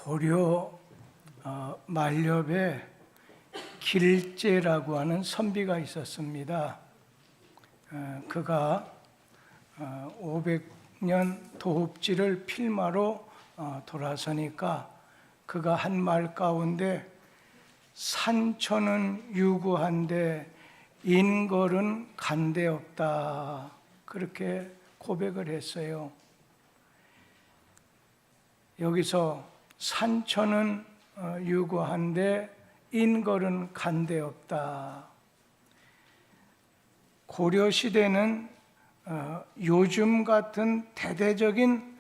고려 만렵에 길제라고 하는 선비가 있었습니다. 그가 500년 도읍지를 필마로 돌아서니까 그가 한 말 가운데 산천은 유구한데 인걸은 간대없다, 그렇게 고백을 했어요. 여기서 산천은 유구한데 인걸은 간대없다. 고려시대는 요즘 같은 대대적인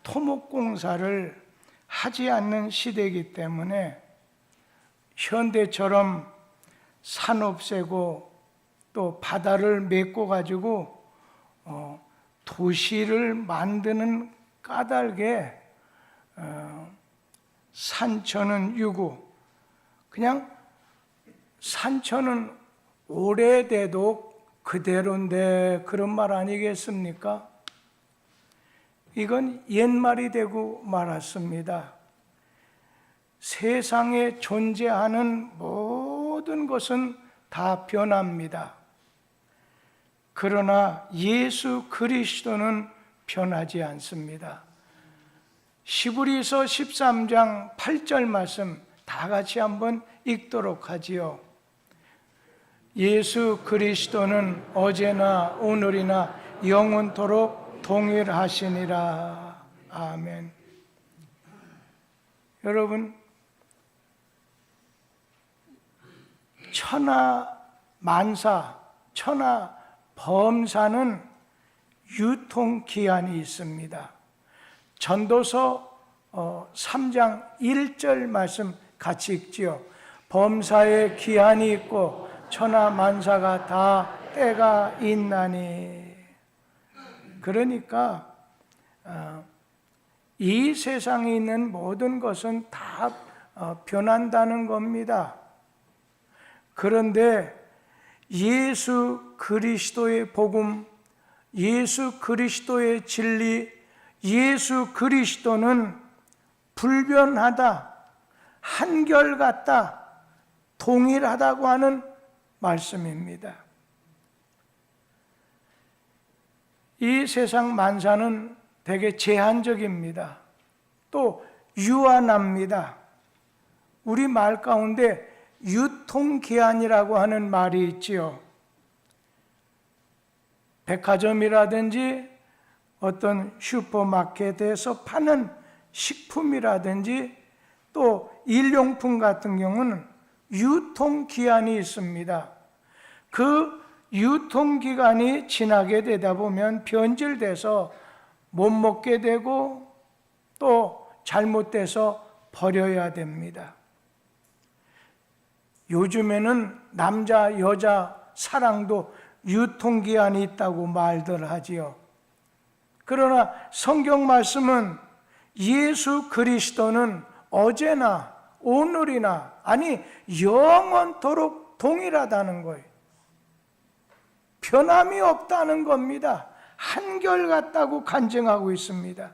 토목공사를 하지 않는 시대이기 때문에 현대처럼 산 없애고 또 바다를 메꿔 가지고 도시를 만드는 까닭에 산천은 유구, 그냥 산천은 오래돼도 그대로인데, 그런 말 아니겠습니까? 이건 옛말이 되고 말았습니다. 세상에 존재하는 모든 것은 다 변합니다. 그러나 예수 그리스도는 변하지 않습니다. 시브리서 13장 8절 말씀 다 같이 한번 읽도록 하지요. 예수 그리스도는 어제나 오늘이나 영원토록 동일하시니라. 아멘. 여러분, 천하 만사, 천하 범사는 유통기한이 있습니다. 전도서 3장 1절 말씀 같이 읽지요. 범사에 기한이 있고 천하 만사가 다 때가 있나니. 그러니까 이 세상에 있는 모든 것은 다 변한다는 겁니다. 그런데 예수 그리스도의 복음, 예수 그리스도의 진리, 예수 그리스도는 불변하다, 한결같다, 동일하다고 하는 말씀입니다. 이 세상 만사는 되게 제한적입니다. 또 유한합니다. 우리 말 가운데 유통기한이라고 하는 말이 있지요. 백화점이라든지 어떤 슈퍼마켓에서 파는 식품이라든지 또 일용품 같은 경우는 유통기한이 있습니다. 그 유통기간이 지나게 되다 보면 변질돼서 못 먹게 되고 또 잘못돼서 버려야 됩니다. 요즘에는 남자 여자 사랑도 유통기한이 있다고 말들 하지요. 그러나 성경 말씀은 예수 그리스도는 어제나 오늘이나, 아니 영원토록 동일하다는 거예요. 변함이 없다는 겁니다. 한결같다고 간증하고 있습니다.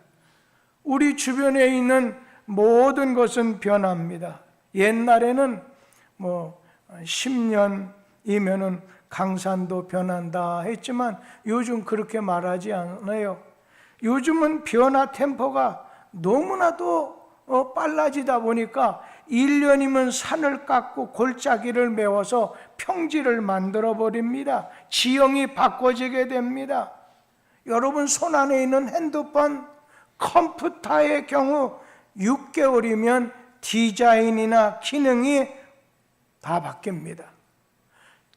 우리 주변에 있는 모든 것은 변합니다. 옛날에는 10년이면은 강산도 변한다 했지만 요즘 그렇게 말하지 않아요. 요즘은 변화 템포가 너무나도 빨라지다 보니까 1년이면 산을 깎고 골짜기를 메워서 평지를 만들어 버립니다. 지형이 바꿔지게 됩니다. 여러분 손안에 있는 핸드폰, 컴퓨터의 경우 6개월이면 디자인이나 기능이 다 바뀝니다.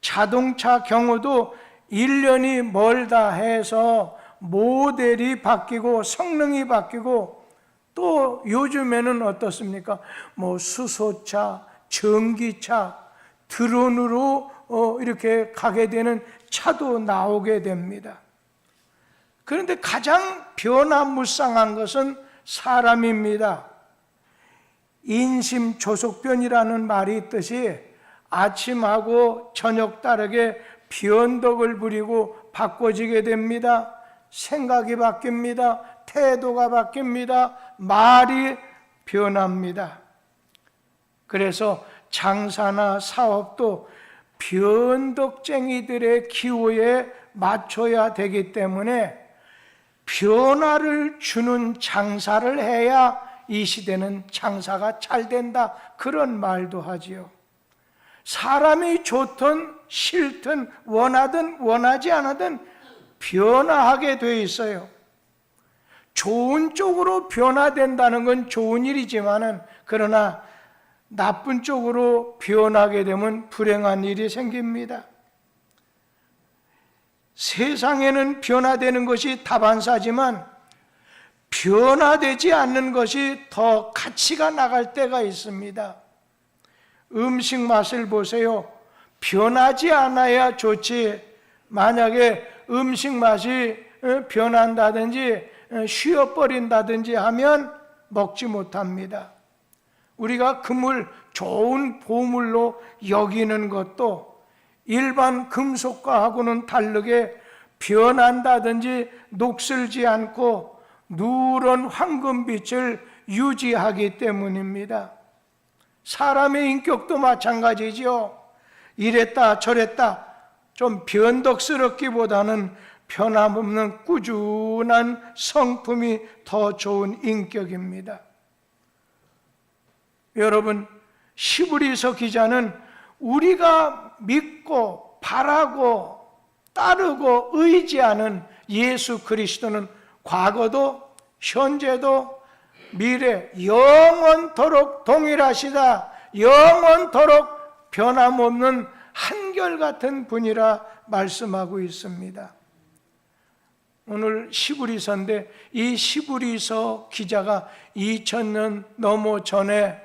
자동차 경우도 1년이 멀다 해서 모델이 바뀌고 성능이 바뀌고, 또 요즘에는 어떻습니까? 수소차, 전기차, 드론으로 이렇게 가게 되는 차도 나오게 됩니다. 그런데 가장 변화무쌍한 것은 사람입니다. 인심조속변이라는 말이 있듯이 아침하고 저녁 다르게 변덕을 부리고 바꿔지게 됩니다. 생각이 바뀝니다. 태도가 바뀝니다. 말이 변합니다. 그래서 장사나 사업도 변덕쟁이들의 기호에 맞춰야 되기 때문에 변화를 주는 장사를 해야 이 시대는 장사가 잘 된다, 그런 말도 하지요. 사람이 좋든 싫든 원하든 원하지 않아든 변화하게 돼 있어요. 좋은 쪽으로 변화된다는 건 좋은 일이지만은, 그러나 나쁜 쪽으로 변하게 되면 불행한 일이 생깁니다. 세상에는 변화되는 것이 다반사지만 변화되지 않는 것이 더 가치가 나갈 때가 있습니다. 음식 맛을 보세요. 변하지 않아야 좋지, 만약에 음식 맛이 변한다든지 쉬어버린다든지 하면 먹지 못합니다. 우리가 금을 좋은 보물로 여기는 것도 일반 금속과하고는 다르게 변한다든지 녹슬지 않고 누런 황금빛을 유지하기 때문입니다. 사람의 인격도 마찬가지죠. 이랬다 저랬다 좀 변덕스럽기보다는 변함없는 꾸준한 성품이 더 좋은 인격입니다. 여러분, 시브리서 기자는 우리가 믿고 바라고 따르고 의지하는 예수 그리스도는 과거도 현재도 미래 영원토록 동일하시다, 영원토록 변함없는 한결같은 분이라 말씀하고 있습니다. 오늘 시브리서인데 이 시브리서 기자가 2000년 넘어 전에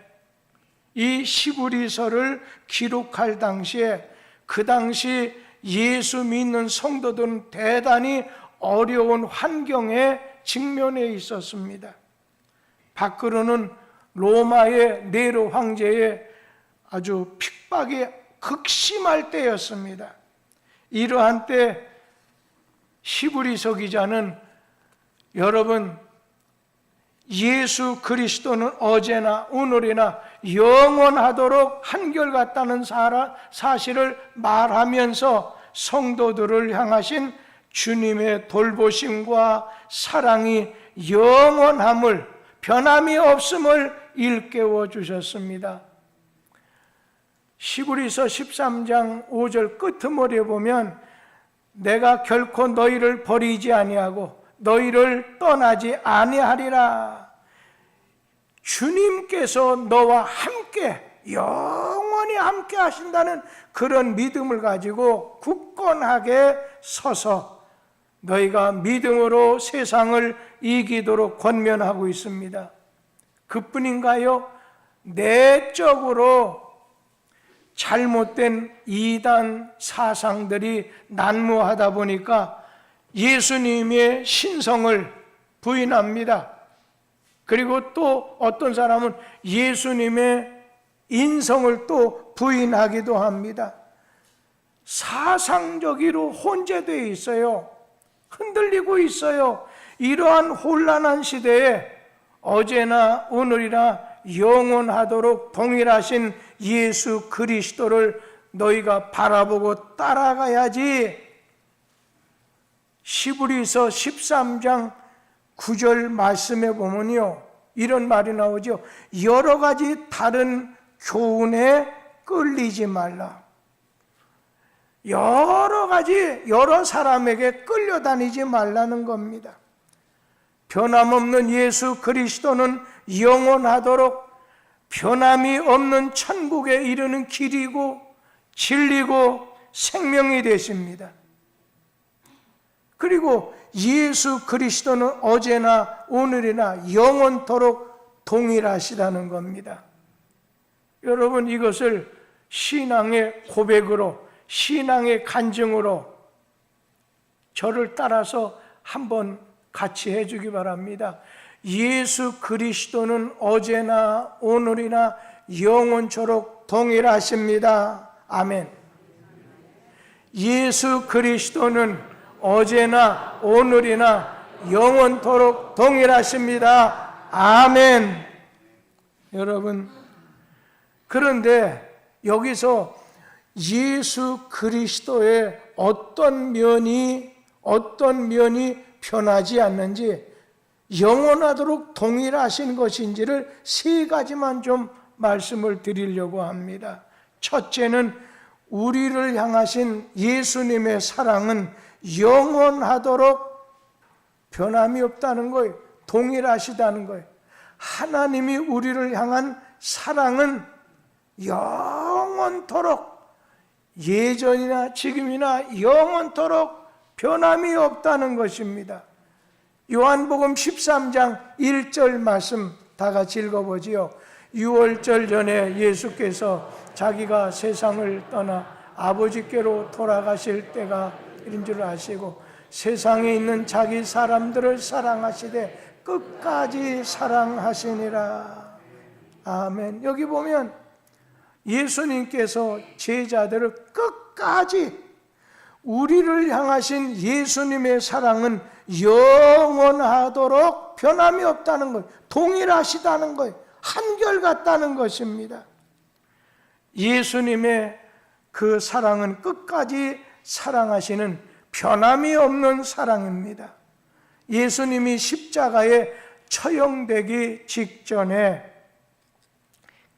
이 시브리서를 기록할 당시에, 그 당시 예수 믿는 성도들은 대단히 어려운 환경에 직면해 있었습니다. 밖으로는 로마의 네로 황제의 아주 핍박이 극심할 때였습니다. 이러한 때 시브리서 기자는, 여러분, 예수 그리스도는 어제나 오늘이나 영원하도록 한결같다는 사실을 말하면서 성도들을 향하신 주님의 돌보심과 사랑이 영원함을, 변함이 없음을 일깨워 주셨습니다. 시브리서 13장 5절 끄트머리에 보면 내가 결코 너희를 버리지 아니하고 너희를 떠나지 아니하리라. 주님께서 너와 함께 영원히 함께 하신다는 그런 믿음을 가지고 굳건하게 서서 너희가 믿음으로 세상을 이기도록 권면하고 있습니다. 그뿐인가요? 내적으로 잘못된 이단 사상들이 난무하다 보니까 예수님의 신성을 부인합니다. 그리고 또 어떤 사람은 예수님의 인성을 또 부인하기도 합니다. 사상적으로 혼재되어 있어요. 흔들리고 있어요. 이러한 혼란한 시대에 어제나 오늘이나 영원하도록 동일하신 예수 그리스도를 너희가 바라보고 따라가야지. 시브리서 13장 9절 말씀에 보면요, 이런 말이 나오죠. 여러 가지 다른 교훈에 끌리지 말라. 여러 가지 여러 사람에게 끌려다니지 말라는 겁니다. 변함없는 예수 그리스도는 영원하도록 변함이 없는 천국에 이르는 길이고 진리고 생명이 되십니다. 그리고 예수 그리스도는 어제나 오늘이나 영원토록 동일하시다는 겁니다. 여러분, 이것을 신앙의 고백으로, 신앙의 간증으로 저를 따라서 한번 같이 해주기 바랍니다. 예수 그리스도는 어제나 오늘이나 영원토록 동일하십니다. 아멘. 예수 그리스도는 어제나 오늘이나 영원토록 동일하십니다. 아멘. 여러분, 그런데 여기서 예수 그리스도의 어떤 면이 변하지 않는지, 영원하도록 동일하신 것인지를 세 가지만 좀 말씀을 드리려고 합니다. 첫째는 우리를 향하신 예수님의 사랑은 영원하도록 변함이 없다는 거예요. 동일하시다는 거예요. 하나님이 우리를 향한 사랑은 영원토록, 예전이나 지금이나 영원토록 변함이 없다는 것입니다. 요한복음 13장 1절 말씀 다 같이 읽어보지요. 유월절 전에 예수께서 자기가 세상을 떠나 아버지께로 돌아가실 때가 이른 줄 아시고 세상에 있는 자기 사람들을 사랑하시되 끝까지 사랑하시니라. 아멘. 여기 보면 예수님께서 제자들을 끝까지, 우리를 향하신 예수님의 사랑은 영원하도록 변함이 없다는 거예요. 동일하시다는 거예요. 한결같다는 것입니다. 예수님의 그 사랑은 끝까지 사랑하시는 변함이 없는 사랑입니다. 예수님이 십자가에 처형되기 직전에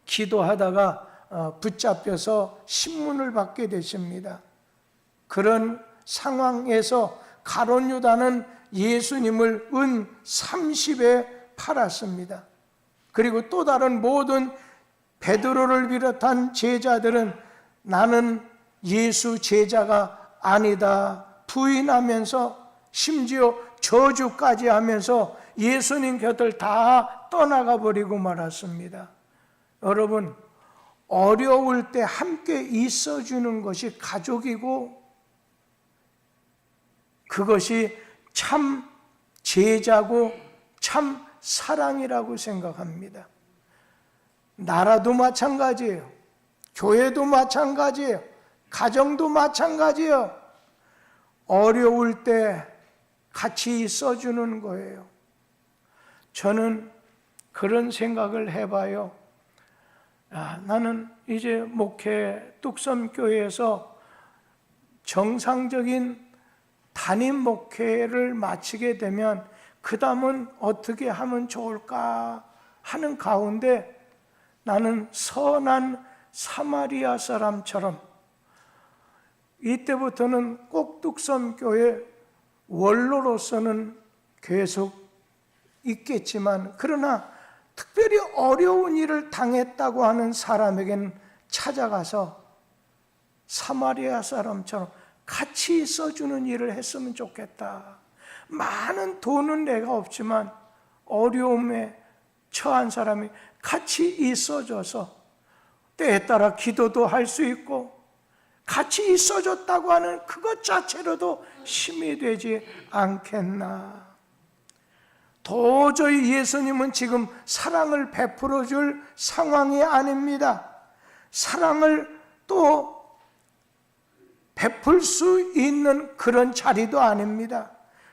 기도하다가 붙잡혀서 신문을 받게 되십니다. 그런 상황에서 가룟 유다는 예수님을 은 30에 팔았습니다. 그리고 또 다른 모든 베드로를 비롯한 제자들은 나는 예수 제자가 아니다 부인하면서, 심지어 저주까지 하면서 예수님 곁을 다 떠나가 버리고 말았습니다. 여러분, 어려울 때 함께 있어주는 것이 가족이고, 그것이 참 제자고 참 사랑이라고 생각합니다. 나라도 마찬가지예요. 교회도 마찬가지예요. 가정도 마찬가지예요. 어려울 때 같이 있어주는 거예요. 저는 그런 생각을 해봐요. 나는 이제 목회 뚝섬교회에서 정상적인 담임 목회를 마치게 되면 그 다음은 어떻게 하면 좋을까 하는 가운데 나는 선한 사마리아 사람처럼 이때부터는 꼭 뚝섬교회 원로로서는 계속 있겠지만, 그러나 특별히 어려운 일을 당했다고 하는 사람에게는 찾아가서 사마리아 사람처럼 같이 있어주는 일을 했으면 좋겠다. 많은 돈은 내가 없지만 어려움에 처한 사람이 같이 있어줘서 때에 따라 기도도 할 수 있고 같이 있어줬다고 하는 그것 자체로도 힘이 되지 않겠나. 도저히 예수님은 지금 사랑을 베풀어 줄 상황이 아닙니다. 사랑을 또 베풀 수 있는 그런 자리도 아닙니다.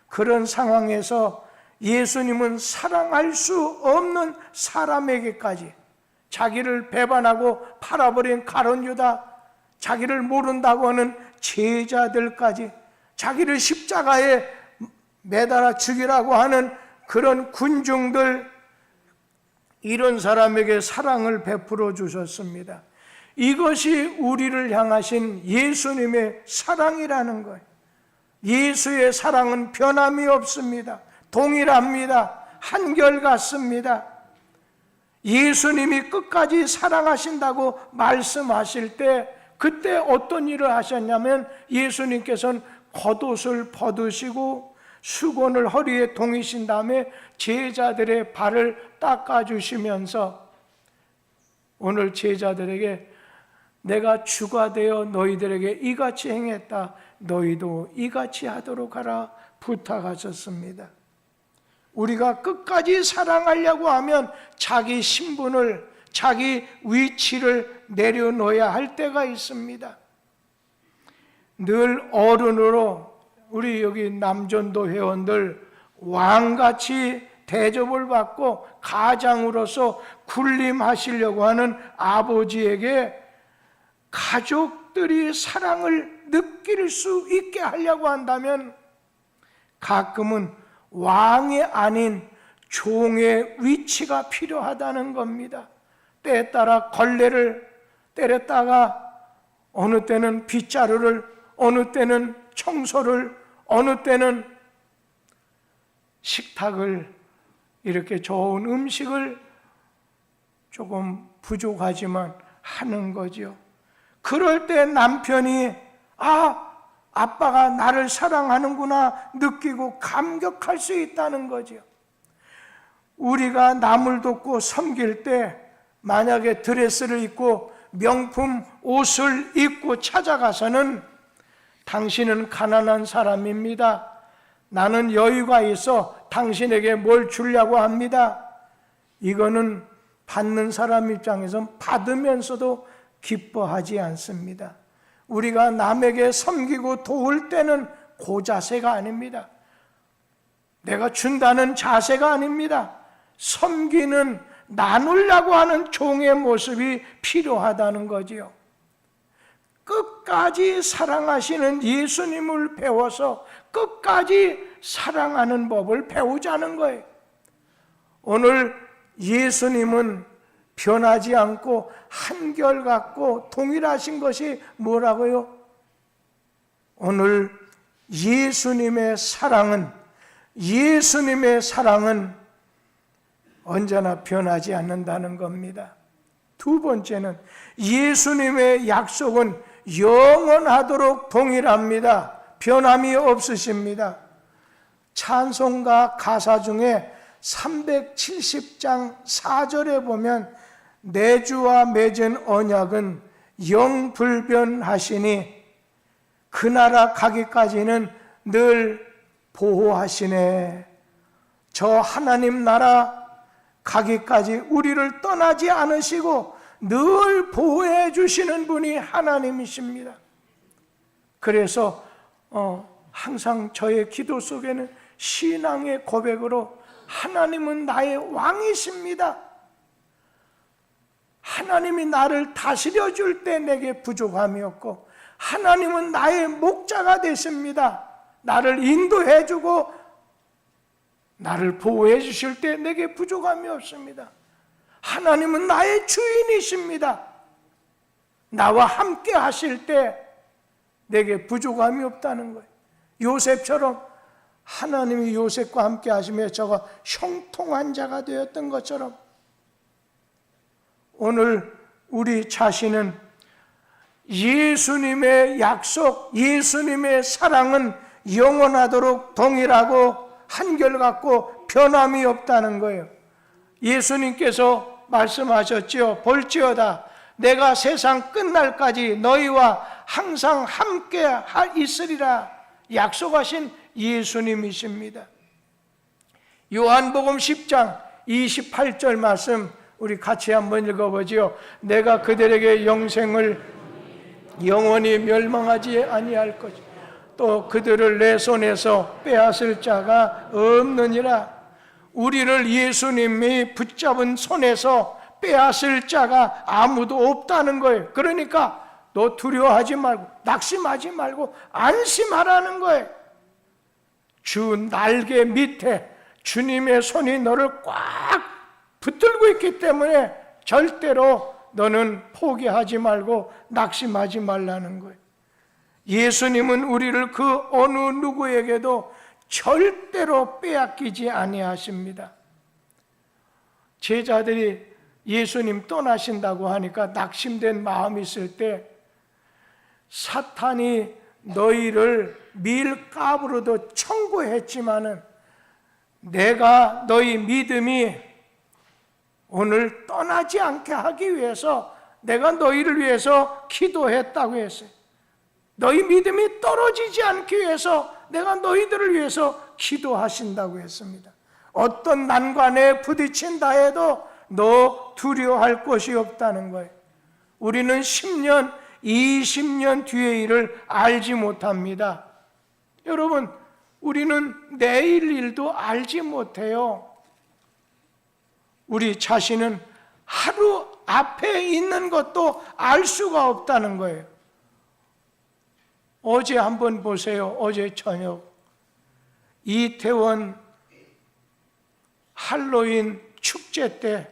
그런 상황에서 예수님은 사랑할 수 없는 사람에게까지, 자기를 배반하고 팔아버린 가룟 유다, 자기를 모른다고 하는 제자들까지, 자기를 십자가에 매달아 죽이라고 하는 그런 군중들, 이런 사람에게 사랑을 베풀어 주셨습니다. 이것이 우리를 향하신 예수님의 사랑이라는 거예요. 예수의 사랑은 변함이 없습니다. 동일합니다. 한결같습니다. 예수님이 끝까지 사랑하신다고 말씀하실 때 그때 어떤 일을 하셨냐면, 예수님께서는 겉옷을 벗으시고 수건을 허리에 동이신 다음에 제자들의 발을 닦아주시면서 오늘 제자들에게 내가 주가 되어 너희들에게 이같이 행했다, 너희도 이같이 하도록 하라 부탁하셨습니다. 우리가 끝까지 사랑하려고 하면 자기 신분을, 자기 위치를 내려놓아야 할 때가 있습니다. 늘 어른으로 우리 여기 남전도 회원들 왕같이 대접을 받고 가장으로서 군림하시려고 하는 아버지에게 가족들이 사랑을 느낄 수 있게 하려고 한다면 가끔은 왕이 아닌 종의 위치가 필요하다는 겁니다. 때에 따라 걸레를 때렸다가 어느 때는 빗자루를, 어느 때는 청소를, 어느 때는 식탁을, 이렇게 좋은 음식을 조금 부족하지만 하는 거죠. 그럴 때 남편이 아빠가 나를 사랑하는구나 느끼고 감격할 수 있다는 거죠. 우리가 남을 돕고 섬길 때 만약에 드레스를 입고 명품 옷을 입고 찾아가서는 당신은 가난한 사람입니다. 나는 여유가 있어 당신에게 뭘 주려고 합니다. 이거는 받는 사람 입장에서 받으면서도 기뻐하지 않습니다. 우리가 남에게 섬기고 도울 때는 그 자세가 아닙니다. 내가 준다는 자세가 아닙니다. 섬기는, 나누려고 하는 종의 모습이 필요하다는 거지요. 끝까지 사랑하시는 예수님을 배워서 끝까지 사랑하는 법을 배우자는 거예요. 오늘 예수님은 변하지 않고 한결같고 동일하신 것이 뭐라고요? 오늘 예수님의 사랑은 언제나 변하지 않는다는 겁니다. 두 번째는 예수님의 약속은 영원하도록 동일합니다. 변함이 없으십니다. 찬송가 가사 중에 370장 4절에 보면 내 주와 맺은 언약은 영불변하시니 그 나라 가기까지는 늘 보호하시네. 저 하나님 나라 가기까지 우리를 떠나지 않으시고 늘 보호해 주시는 분이 하나님이십니다. 그래서 항상 저의 기도 속에는 신앙의 고백으로 하나님은 나의 왕이십니다. 하나님이 나를 다스려 줄 때 내게 부족함이 없고 하나님은 나의 목자가 되십니다. 나를 인도해 주고 나를 보호해 주실 때 내게 부족함이 없습니다. 하나님은 나의 주인이십니다. 나와 함께 하실 때 내게 부족함이 없다는 거예요. 요셉처럼 하나님이 요셉과 함께 하시며 저가 형통한 자가 되었던 것처럼 오늘 우리 자신은 예수님의 약속, 예수님의 사랑은 영원하도록 동일하고 한결같고 변함이 없다는 거예요. 예수님께서 말씀하셨지요. 볼지어다 내가 세상 끝날까지 너희와 항상 함께 있으리라 약속하신 예수님이십니다. 요한복음 10장 28절 말씀 우리 같이 한번 읽어보지요. 내가 그들에게 영생을 영원히 멸망하지 아니할 것이요 또 그들을 내 손에서 빼앗을 자가 없느니라. 우리를 예수님이 붙잡은 손에서 빼앗을 자가 아무도 없다는 거예요. 그러니까 너 두려워하지 말고 낙심하지 말고 안심하라는 거예요. 주 날개 밑에 주님의 손이 너를 꽉 붙들고 있기 때문에 절대로 너는 포기하지 말고 낙심하지 말라는 거예요. 예수님은 우리를 그 어느 누구에게도 절대로 빼앗기지 아니하십니다. 제자들이 예수님 떠나신다고 하니까 낙심된 마음이 있을 때 사탄이 너희를 밀가부로도 청구했지만은 내가 너희 믿음이 오늘 떠나지 않게 하기 위해서 내가 너희를 위해서 기도했다고 했어요. 너희 믿음이 떨어지지 않기 위해서 내가 너희들을 위해서 기도하신다고 했습니다. 어떤 난관에 부딪힌다 해도 너 두려워할 것이 없다는 거예요. 우리는 10년, 20년 뒤의 일을 알지 못합니다. 여러분, 우리는 내일 일도 알지 못해요. 우리 자신은 하루 앞에 있는 것도 알 수가 없다는 거예요. 어제 한번 보세요. 어제 저녁 이태원 할로윈 축제 때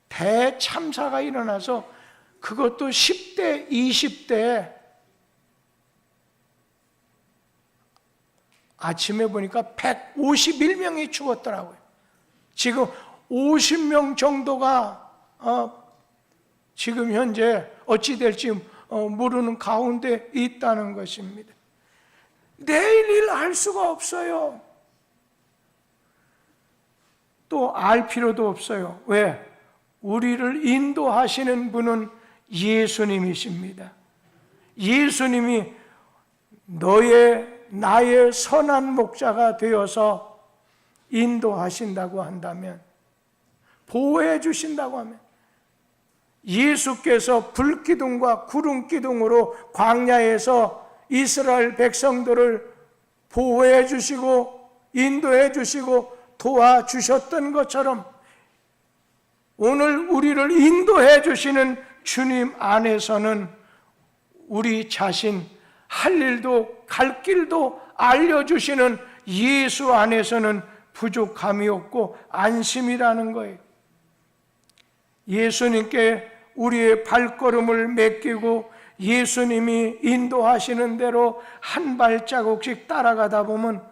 대참사가 일어나서 그것도 10대, 20대 아침에 보니까 151명이 죽었더라고요. 지금 50명 정도가 지금 현재 어찌 될지 모르는 가운데 있다는 것입니다. 내일 일 알 수가 없어요. 또 알 필요도 없어요. 왜? 우리를 인도하시는 분은 예수님이십니다. 예수님이 나의 선한 목자가 되어서 인도하신다고 한다면, 보호해 주신다고 하면, 예수께서 불기둥과 구름기둥으로 광야에서 이스라엘 백성들을 보호해 주시고 인도해 주시고 도와주셨던 것처럼 오늘 우리를 인도해 주시는 주님 안에서는 우리 자신 할 일도 갈 길도 알려주시는 예수 안에서는 부족함이 없고 안심이라는 거예요. 예수님께 우리의 발걸음을 맡기고 예수님이 인도하시는 대로 한 발자국씩 따라가다 보면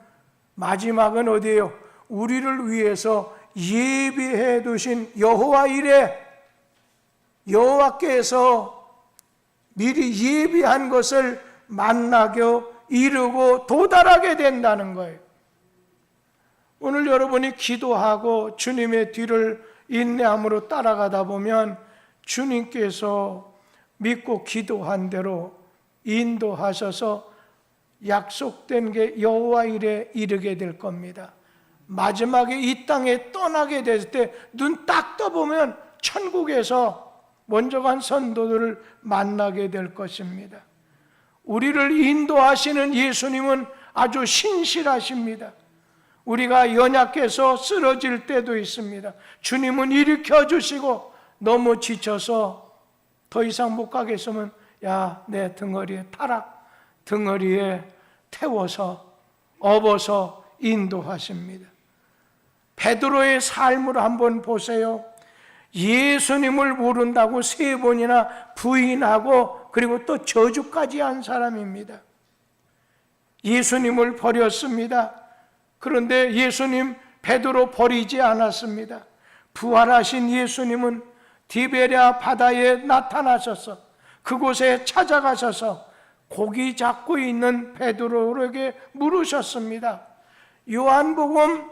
마지막은 어디예요? 우리를 위해서 예비해 두신 여호와 이레, 여호와께서 미리 예비한 것을 만나게 이루고 도달하게 된다는 거예요. 오늘 여러분이 기도하고 주님의 뒤를 인내함으로 따라가다 보면 주님께서 믿고 기도한 대로 인도하셔서 약속된 게 여호와 일에 이르게 될 겁니다. 마지막에 이 땅에 떠나게 될 때 눈 딱 떠보면 천국에서 먼저 간 선도들을 만나게 될 것입니다. 우리를 인도하시는 예수님은 아주 신실하십니다. 우리가 연약해서 쓰러질 때도 있습니다. 주님은 일으켜 주시고 너무 지쳐서 더 이상 못 가겠으면 야, 내 등허리에 타라, 등허리에 태워서 업어서 인도하십니다. 베드로의 삶을 한번 보세요. 예수님을 모른다고 3번이나 부인하고 그리고 또 저주까지 한 사람입니다. 예수님을 버렸습니다. 그런데 예수님 베드로 버리지 않았습니다. 부활하신 예수님은 디베랴 바다에 나타나셔서 그곳에 찾아가셔서 고기 잡고 있는 베드로에게 물으셨습니다. 요한복음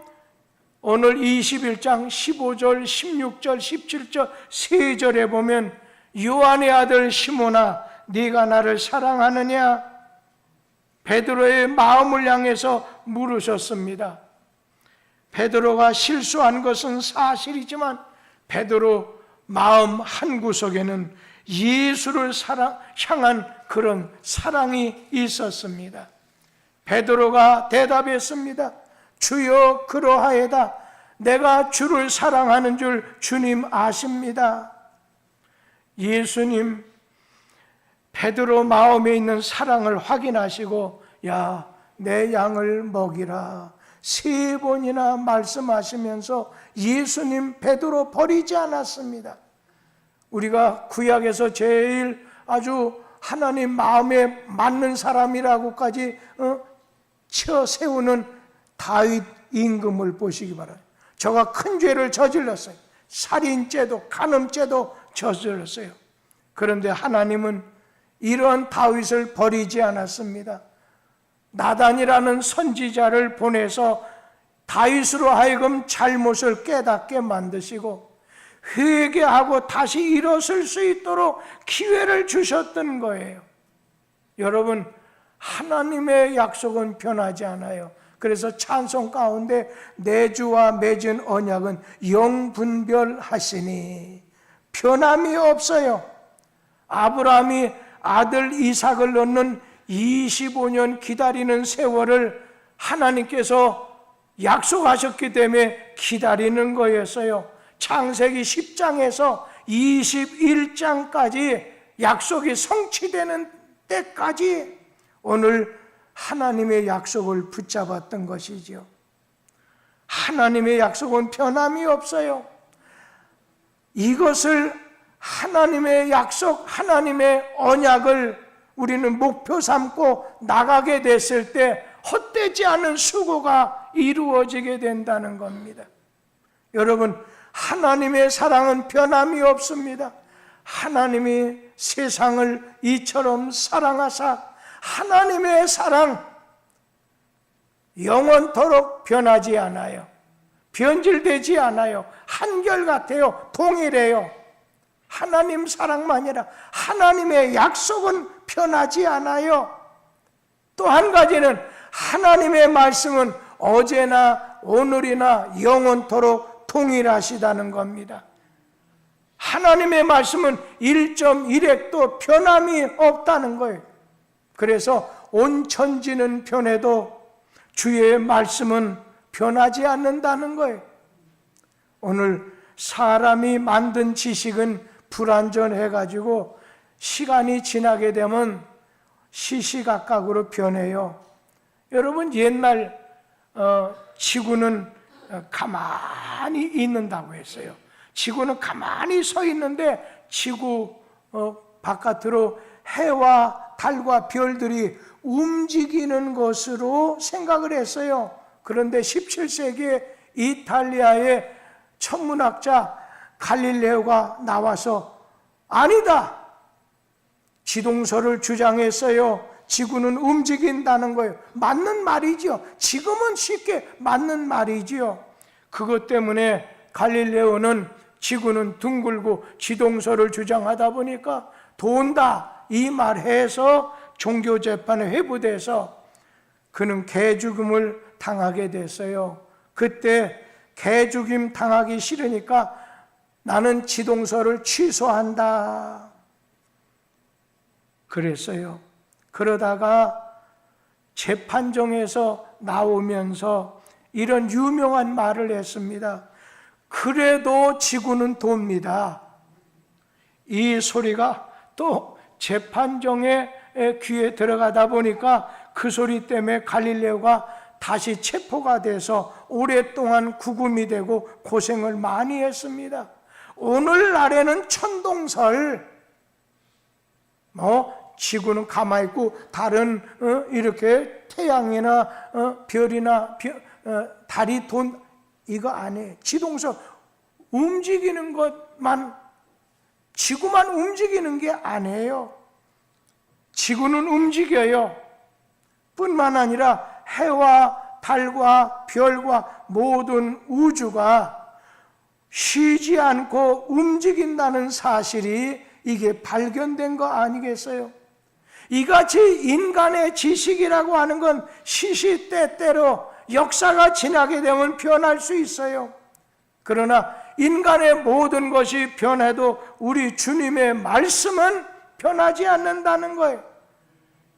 오늘 21장 15절, 16절, 17절, 3절에 보면 요한의 아들 시몬아 네가 나를 사랑하느냐? 베드로의 마음을 향해서 물으셨습니다. 베드로가 실수한 것은 사실이지만 베드로 마음 한구석에는 예수를 향한 그런 사랑이 있었습니다. 베드로가 대답했습니다. 주여 그러하에다 내가 주를 사랑하는 줄 주님 아십니다. 예수님 베드로 마음에 있는 사랑을 확인하시고 야, 내 양을 먹이라 3번이나 말씀하시면서 예수님 베드로 버리지 않았습니다. 우리가 구약에서 제일 아주 하나님 마음에 맞는 사람이라고까지 쳐 세우는 다윗 임금을 보시기 바랍니다. 저가 큰 죄를 저질렀어요. 살인죄도 간음죄도 저질렀어요. 그런데 하나님은 이런 다윗을 버리지 않았습니다. 나단이라는 선지자를 보내서 다윗으로 하여금 잘못을 깨닫게 만드시고 회개하고 다시 일어설 수 있도록 기회를 주셨던 거예요. 여러분, 하나님의 약속은 변하지 않아요. 그래서 찬송 가운데 내 주와 맺은 언약은 영분별하시니 변함이 없어요. 아브라함이 아들 이삭을 얻는 25년 기다리는 세월을 하나님께서 약속하셨기 때문에 기다리는 거였어요. 창세기 10장에서 21장까지 약속이 성취되는 때까지 오늘 하나님의 약속을 붙잡았던 것이지요. 하나님의 약속은 변함이 없어요. 이것을 하나님의 약속, 하나님의 언약을 우리는 목표 삼고 나가게 됐을 때 헛되지 않은 수고가 이루어지게 된다는 겁니다. 여러분, 하나님의 사랑은 변함이 없습니다. 하나님이 세상을 이처럼 사랑하사 하나님의 사랑 영원토록 변하지 않아요. 변질되지 않아요. 한결같아요. 동일해요. 하나님 사랑만 아니라 하나님의 약속은 변하지 않아요. 또 한 가지는 하나님의 말씀은 어제나 오늘이나 영원토록 동일하시다는 겁니다. 하나님의 말씀은 1.1핵도 변함이 없다는 거예요. 그래서 온 천지는 변해도 주의 말씀은 변하지 않는다는 거예요. 오늘 사람이 만든 지식은 불완전해가지고 시간이 지나게 되면 시시각각으로 변해요. 여러분, 옛날 지구는 가만히 있는다고 했어요. 지구는 가만히 서 있는데 지구 바깥으로 해와 달과 별들이 움직이는 것으로 생각을 했어요. 그런데 17세기에 이탈리아의 천문학자 갈릴레오가 나와서 아니다! 지동설을 주장했어요. 지구는 움직인다는 거예요. 맞는 말이죠. 지금은 쉽게 맞는 말이죠. 그것 때문에 갈릴레오는 지구는 둥글고 지동설을 주장하다 보니까 돈다 이 말해서 종교재판에 회부돼서 그는 개죽음을 당하게 됐어요. 그때 개죽임 당하기 싫으니까 나는 지동설을 취소한다 그랬어요. 그러다가 재판정에서 나오면서 이런 유명한 말을 했습니다. 그래도 지구는 돕니다. 이 소리가 또 재판정의 귀에 들어가다 보니까 그 소리 때문에 갈릴레오가 다시 체포가 돼서 오랫동안 구금이 되고 고생을 많이 했습니다. 오늘날에는 천동설, 지구는 가만히 있고 다른 이렇게 태양이나 별이나 달이 돈 이거 아니에요. 지동설 움직이는 것만, 지구만 움직이는 게 아니에요. 지구는 움직여요. 뿐만 아니라 해와 달과 별과 모든 우주가 쉬지 않고 움직인다는 사실이 이게 발견된 거 아니겠어요? 이같이 인간의 지식이라고 하는 건 시시때때로 역사가 지나게 되면 변할 수 있어요. 그러나 인간의 모든 것이 변해도 우리 주님의 말씀은 변하지 않는다는 거예요.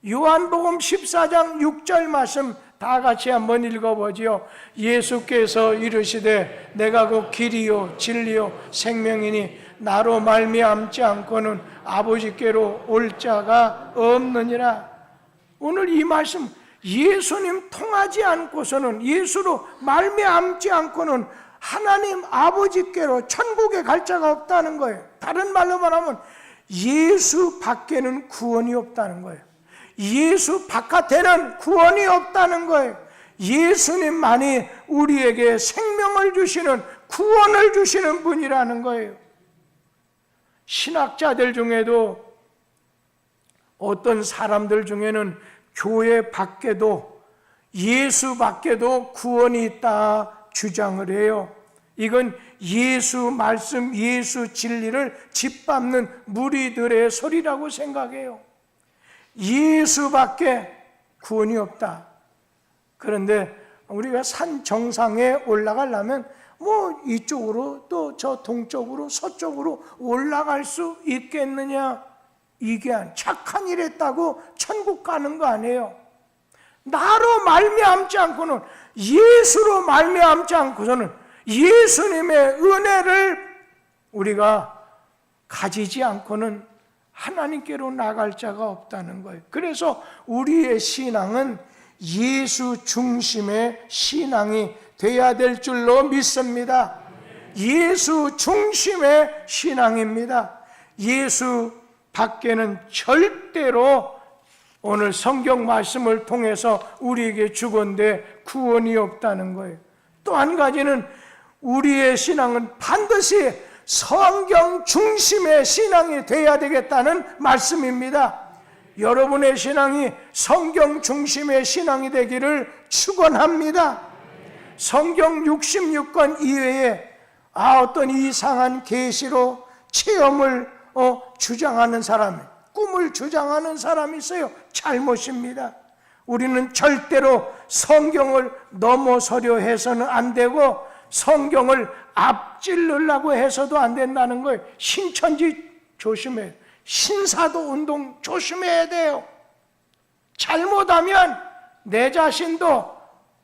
요한복음 14장 6절 말씀 다 같이 한번 읽어보지요. 예수께서 이르시되 내가 곧 길이요 진리요 생명이니 나로 말미암지 않고는 아버지께로 올 자가 없느니라. 오늘 이 말씀, 예수님 통하지 않고서는, 예수로 말미암지 않고는 하나님 아버지께로 천국에 갈 자가 없다는 거예요. 다른 말로 말하면 예수 밖에는 구원이 없다는 거예요. 예수 바깥에는 구원이 없다는 거예요. 예수님만이 우리에게 생명을 주시는, 구원을 주시는 분이라는 거예요. 신학자들 중에도 어떤 사람들 중에는 교회 밖에도, 예수 밖에도 구원이 있다 주장을 해요. 이건 예수 말씀, 예수 진리를 짓밟는 무리들의 소리라고 생각해요. 예수밖에 구원이 없다. 그런데 우리가 산 정상에 올라가려면 이쪽으로 또 저 동쪽으로 서쪽으로 올라갈 수 있겠느냐? 이게 착한 일 했다고 천국 가는 거 아니에요. 나로 말미암지 않고는, 예수로 말미암지 않고서는, 예수님의 은혜를 우리가 가지지 않고는 하나님께로 나갈 자가 없다는 거예요. 그래서 우리의 신앙은 예수 중심의 신앙이 돼야 될 줄로 믿습니다. 예수 중심의 신앙입니다. 예수 밖에는 절대로 오늘 성경 말씀을 통해서 우리에게 주건대 구원이 없다는 거예요. 또 한 가지는 우리의 신앙은 반드시 성경 중심의 신앙이 돼야 되겠다는 말씀입니다. 여러분의 신앙이 성경 중심의 신앙이 되기를 축원합니다. 성경 66권 이외에 어떤 이상한 계시로 체험을 주장하는 사람, 꿈을 주장하는 사람이 있어요. 잘못입니다. 우리는 절대로 성경을 넘어서려 해서는 안 되고 성경을 앞질르려고 해서도 안 된다는 거예요. 신천지 조심해요. 신사도 운동 조심해야 돼요. 잘못하면 내 자신도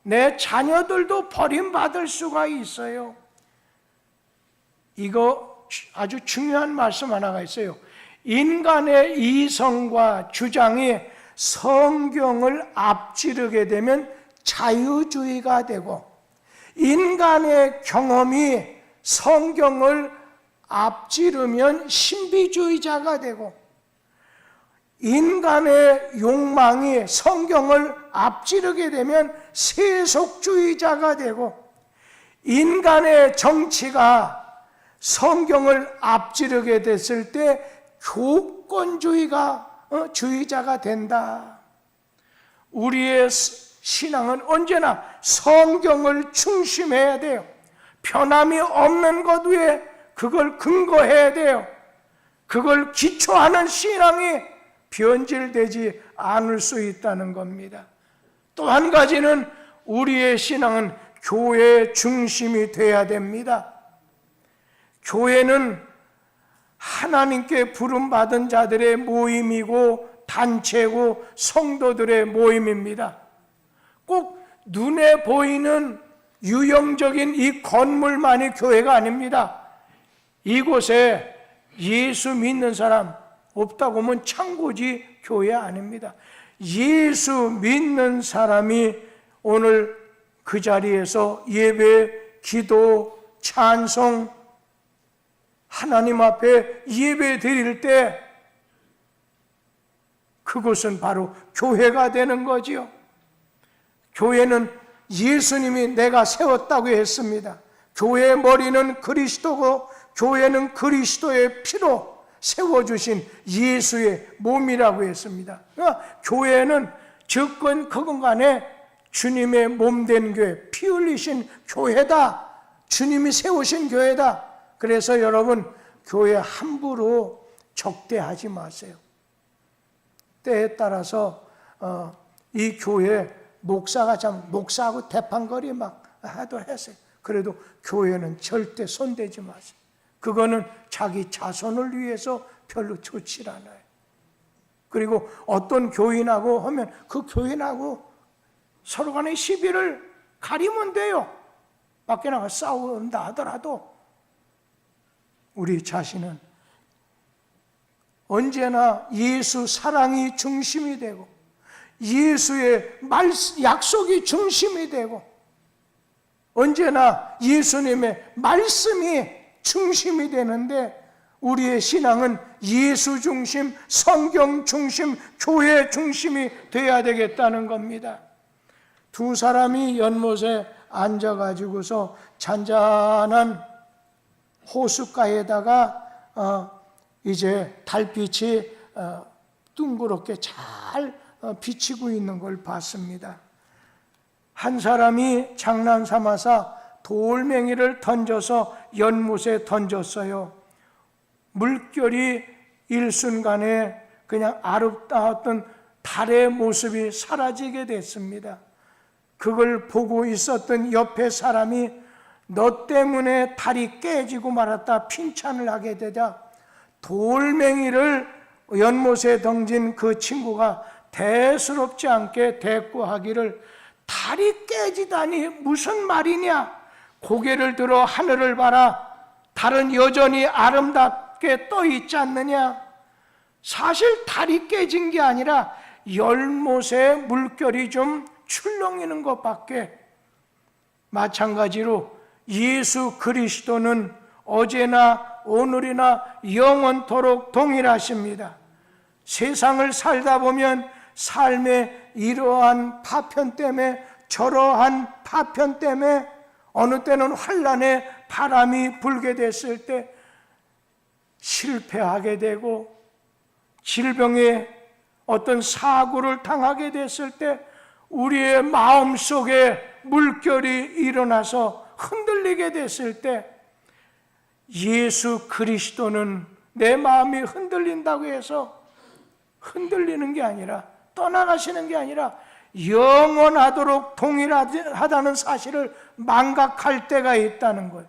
내 자녀들도 버림받을 수가 있어요. 이거 아주 중요한 말씀 하나가 있어요. 인간의 이성과 주장이 성경을 앞지르게 되면 자유주의가 되고, 인간의 경험이 성경을 앞지르면 신비주의자가 되고, 인간의 욕망이 성경을 앞지르게 되면 세속주의자가 되고, 인간의 정치가 성경을 앞지르게 됐을 때 주의자가 된다. 우리의 신앙은 언제나 성경을 중심해야 돼요. 변함이 없는 것 위에 그걸 근거해야 돼요. 그걸 기초하는 신앙이 변질되지 않을 수 있다는 겁니다. 또 한 가지는 우리의 신앙은 교회 중심이 돼야 됩니다. 교회는 하나님께 부름받은 자들의 모임이고 단체고 성도들의 모임입니다. 꼭 눈에 보이는 유형적인 이 건물만이 교회가 아닙니다. 이곳에 예수 믿는 사람 없다고 하면 창고지 교회 아닙니다. 예수 믿는 사람이 오늘 그 자리에서 예배, 기도, 찬송, 하나님 앞에 예배 드릴 때 그것은 바로 교회가 되는 거지요. 교회는 예수님이 내가 세웠다고 했습니다. 교회의 머리는 그리스도고 교회는 그리스도의 피로 세워주신 예수의 몸이라고 했습니다. 그러니까 교회는 즉건 그건 간에 주님의 몸된 교회, 피 흘리신 교회다. 주님이 세우신 교회다. 그래서 여러분 교회 함부로 적대하지 마세요. 때에 따라서 이 교회 목사하고 대판거리 막 해도 했어요. 그래도 교회는 절대 손대지 마세요. 그거는 자기 자손을 위해서 별로 좋지 않아요. 그리고 어떤 교인하고 하면 그 교인하고 서로 간의 시비를 가리면 돼요. 밖에 나가 싸운다 하더라도 우리 자신은 언제나 예수 사랑이 중심이 되고 예수의 약속이 중심이 되고 언제나 예수님의 말씀이 중심이 되는데 우리의 신앙은 예수 중심, 성경 중심, 교회 중심이 돼야 되겠다는 겁니다. 두 사람이 연못에 앉아가지고서 잔잔한 호숫가에다가 이제 달빛이 둥그렇게 잘 비치고 있는 걸 봤습니다. 한 사람이 장난 삼아서 돌멩이를 던져서 연못에 던졌어요. 물결이 일순간에 그냥 아름다웠던 달의 모습이 사라지게 됐습니다. 그걸 보고 있었던 옆에 사람이 너 때문에 달이 깨지고 말았다 핀찬을 하게 되자 돌멩이를 연못에 던진 그 친구가 대수롭지 않게 대꾸하기를 달이 깨지다니 무슨 말이냐? 고개를 들어 하늘을 봐라. 달은 여전히 아름답게 떠 있지 않느냐? 사실 달이 깨진 게 아니라 열못에 물결이 좀 출렁이는 것밖에. 마찬가지로 예수 그리스도는 어제나 오늘이나 영원토록 동일하십니다. 세상을 살다 보면 삶의 이러한 파편 때문에, 저러한 파편 때문에, 어느 때는 환난의 바람이 불게 됐을 때 실패하게 되고, 질병에 어떤 사고를 당하게 됐을 때 우리의 마음속에 물결이 일어나서 흔들리게 됐을 때, 예수 그리스도는 내 마음이 흔들린다고 해서 흔들리는 게 아니라, 떠나가시는 게 아니라 영원하도록 동일하다는 사실을 망각할 때가 있다는 거예요.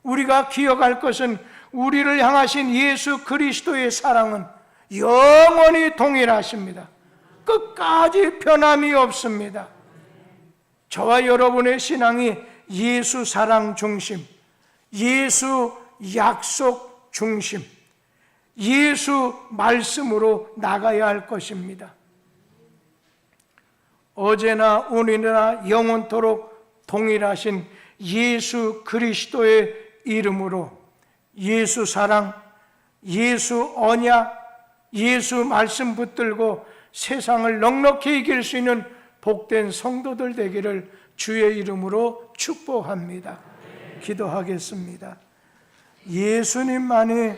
우리가 기억할 것은 우리를 향하신 예수 그리스도의 사랑은 영원히 동일하십니다. 끝까지 변함이 없습니다. 저와 여러분의 신앙이 예수 사랑 중심, 예수 약속 중심, 예수 말씀으로 나가야 할 것입니다. 어제나 오늘이나 영원토록 동일하신 예수 그리스도의 이름으로 예수 사랑, 예수 언약, 예수 말씀 붙들고 세상을 넉넉히 이길 수 있는 복된 성도들 되기를 주의 이름으로 축복합니다. 기도하겠습니다. 예수님만이